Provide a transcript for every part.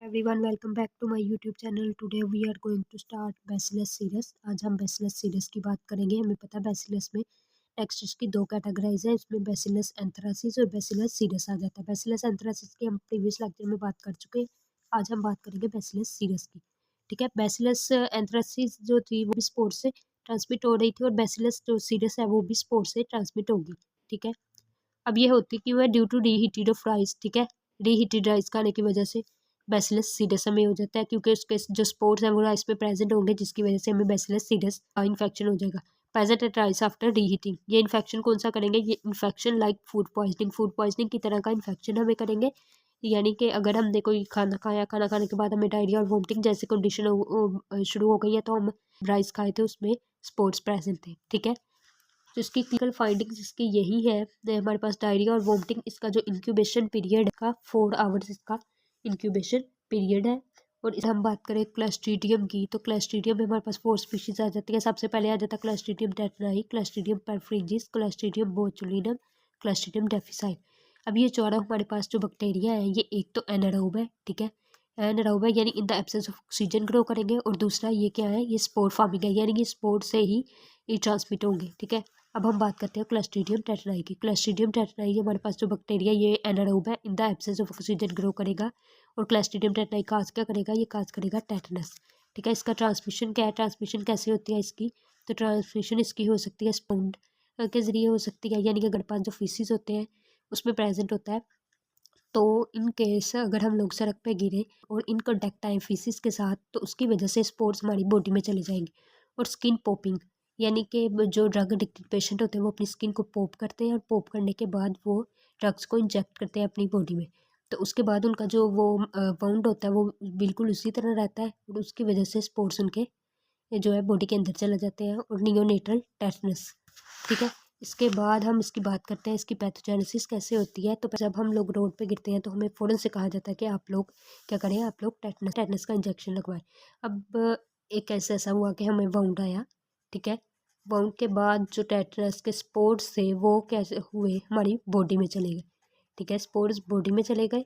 Everyone welcome back to my YouTube channel. Today we are going to start bacillus cereus. आज हम bacillus serous की बात करेंगे। हमें पता है बैसिलस में नेक्स्ट इसकी दो कैटेगराइज है, इसमें बैसिलस एंथ्रासिस और बैसिलस सीरस आ जाता है। बैसिलस एंथ्रासिस की हम प्रीवियस लेक्चर में बात कर चुके हैं। आज हम बात करेंगे बैसिलस सीरस की। ठीक है, बैसिलस एंथ्रासिस जो थी वो भी स्पोर्ट से ट्रांसमिट हो रही थी और बैसिलस जो सीरस है वो भी स्पोर्ट से ट्रांसमिट होगी। ठीक है, अब ये होती क्यों है? Due to reheated of rice. ठीक है, रीहीटेड राइस खाने की वजह से बैसिलस सीरस हमें हो जाता है, क्योंकि उसके जो स्पोर्स हैं वो राइस में प्रेजेंट होंगे, जिसकी वजह से हमें बैसिलस सीरस का इन्फेक्शन हो जाएगा। Present at rice after reheating. ये इन्फेक्शन कौन सा करेंगे? ये इन्फेक्शन लाइक फूड पॉइजनिंग की तरह का इन्फेक्शन हमें करेंगे। यानी कि अगर हमने कोई खाना खाया, खाना खाने के बाद हमें डायरिया और वोमिटिंग जैसी कंडीशन शुरू हो गई है, तो हम राइस खाए थे उसमें स्पोर्स प्रेजेंट थे। ठीक है, तो इसकी क्लिनिकल फाइंडिंग्स इसकी यही है। हमारे पास डायरिया और वोमिटिंग, इसका जो इंक्यूबेशन पीरियड का 4 आवर्स इसका इंक्यूबेशन पीरियड है। और हम बात करें क्लस्ट्रीडियम की, तो क्लस्ट्रीडियम में हमारे पास 4 स्पीशीज आ जाती है। सबसे पहले आ जाता है क्लस्ट्रीडियम टेट्राई, क्लस्ट्रीडियम परफ्रिंजिस, क्लस्ट्रीडियम बोचुलिनम, क्लस्ट्रीडियम डेफिसाइल। अब ये चारों हमारे पास जो बैक्टीरिया है, ये एक तो एनारोब है। ठीक है, एनारोब है यानी in the absence of oxygen grow करेंगे, और दूसरा ये क्या है? ये स्पोर फार्मिंग है, यानी कि स्पोर से ही ये ट्रांसमिट होंगे। ठीक है, अब हम बात करते हैं क्लस्ट्रीडियम टेट्राई की। क्लस्ट्रीडियम टेट्राई हमारे पास जो बैक्टीरिया ये एनारोब है, in the absence of oxygen grow करेगा। और क्लस्ट्रीडियम टेट्राई काज क्या करेगा? ये काज करेगा टेटनस। ठीक है, इसका ट्रांसमिशन क्या है? ट्रांसमिशन कैसे होती है इसकी? तो ट्रांसमिशन इसकी हो सकती है स्पून के ज़रिए हो सकती है, यानी कि अगर पास जो फीसिस होते हैं उसमें प्रेजेंट होता है, तो इन केस अगर हम लोग सड़क पे गिरे और इन कॉन्टैक्ट आए फीसिस के साथ, तो उसकी वजह से स्पोर्स हमारी बॉडी में चले जाएंगे। और स्किन पॉपिंग, यानी कि जो ड्रग एडिक्टेड पेशेंट होते हैं वो अपनी स्किन को पॉप करते हैं, और पॉप करने के बाद वो ड्रग्स को इंजेक्ट करते हैं अपनी बॉडी में। तो उसके बाद उनका जो वो वाउंड होता है वो बिल्कुल उसी तरह रहता है, और उसकी वजह से स्पोर्स उनके जो है बॉडी के अंदर चले जाते हैं। और नियोनेटल टेटनस। ठीक है, इसके बाद हम इसकी बात करते हैं इसकी पैथोजेनेसिस कैसे होती है। तो जब हम लोग रोड पे गिरते हैं तो हमें फ़ौरन से कहा जाता है कि आप लोग क्या करें? आप लोग टेटनस का इंजेक्शन लगवाएं। अब एक कैसे ऐसा हुआ कि हमें वाउंड आया। ठीक है, वाउंड के बाद जो टेटनस के स्पोर्स थे वो कैसे हुए? हमारी बॉडी में चले गए। ठीक है, स्पोर्स बॉडी में चले गए,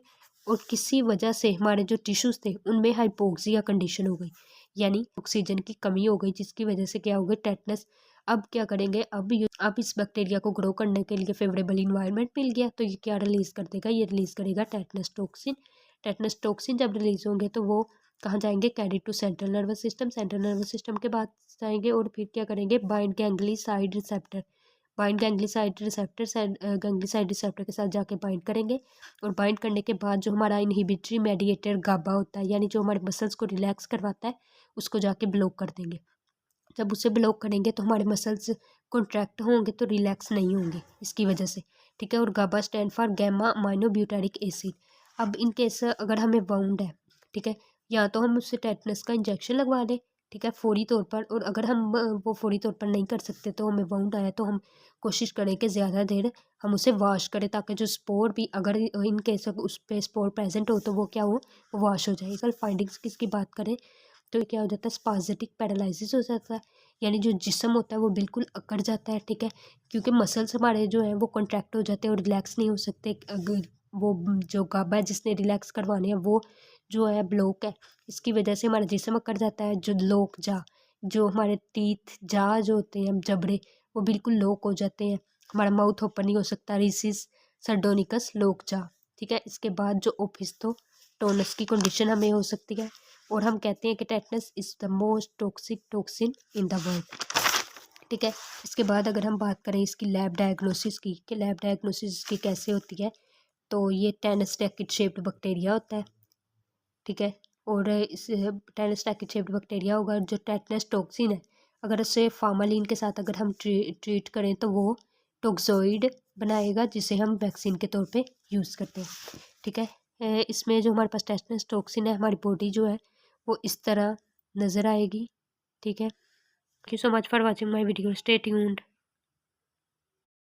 और किसी वजह से हमारे जो टिश्यूज़ थे उनमें हाइपोक्सिया कंडीशन हो गई, यानी ऑक्सीजन की कमी हो गई, जिसकी वजह से क्या हो गई? टेटनस। अब क्या करेंगे? अब इस बैक्टीरिया को ग्रो करने के लिए फेवरेबल इन्वायरमेंट मिल गया, तो ये क्या रिलीज़ कर देगा? ये रिलीज़ करेगा टेटनस टॉक्सिन। टेटनस टॉक्सिन जब रिलीज़ होंगे तो वो कहाँ जाएंगे? Carry to central nervous system. Central nervous system के बाद जाएंगे और फिर क्या करेंगे? Bind ganglioside receptor. Bind ganglioside receptor ganglioside receptor के साथ जाके बाइंड करेंगे, और बाइंड करने के बाद जो हमारा इनहिबिटरी मेडिएटर गाबा होता है, यानी जो हमारे मसल्स को रिलैक्स करवाता है, उसको जाके ब्लॉक कर देंगे। जब उसे ब्लॉक करेंगे तो हमारे मसल्स कॉन्ट्रैक्ट होंगे, तो रिलैक्स नहीं होंगे इसकी वजह से। ठीक है, और GABA stand for gamma amino butyric acid. अब इन केस अगर हमें वाउंड है, ठीक है, या तो हम उससे टेटनस का इंजेक्शन लगवा दें, ठीक है, फौरी तौर पर। और अगर हम वो फौरी तौर पर नहीं कर सकते, तो हमें वाउंड आया तो हम कोशिश करें कि ज़्यादा देर हम उसे वॉश करें, ताकि जो स्पोर भी अगर इन केस उस पर स्पोर प्रेजेंट हो तो वो क्या हो? वॉश हो जाए। कल फाइंडिंग्स की इसकी बात करें तो क्या हो जाता है? स्पाजेटिक पैरालिसिस हो जाता है, यानी जो जिस्म होता है वो बिल्कुल अकड़ जाता है। ठीक है, क्योंकि मसल्स हमारे जो हैं वो कॉन्ट्रैक्ट हो जाते हैं और रिलैक्स नहीं हो सकते। अगर वो जो गाबा है जिसने रिलैक्स करवाने हैं वो जो है ब्लॉक है, इसकी वजह से हमारा जिस्म अकड़ जाता है। जो लोक जा, जो हमारे टीथ जा जो होते हैं जबड़े, वो बिल्कुल लॉक हो जाते हैं। हमारा माउथ ओपन नहीं हो सकता। रिसिस सर्डोनिकस लोक जा। ठीक है, इसके बाद जो ओपिस्थो टोनस की कंडीशन हमें हो सकती है, और हम कहते हैं कि tetanus is the most toxic toxin in the world. ठीक है, इसके बाद अगर हम बात करें इसकी लैब डायग्नोसिस की, कि लैब डायग्नोसिस की कैसे होती है, तो ये टेनिस रैकेट शेप्ड बैक्टीरिया होता है। ठीक है, और इस टेनिस रैकेट शेप्ड बैक्टीरिया होगा। जो टेटनस टॉक्सिन है, अगर उसे फार्मालिन के साथ अगर हम ट्रीट करें तो वो टोक्सोइड बनाएगा, जिसे हम वैक्सीन के तौर पे यूज़ करते हैं। ठीक है, इसमें जो हमारे पास टेटनस टॉक्सिन है, हमारी बॉडी जो है वो इस तरह नज़र आएगी। ठीक है, thank you so much for watching my video, stay tuned.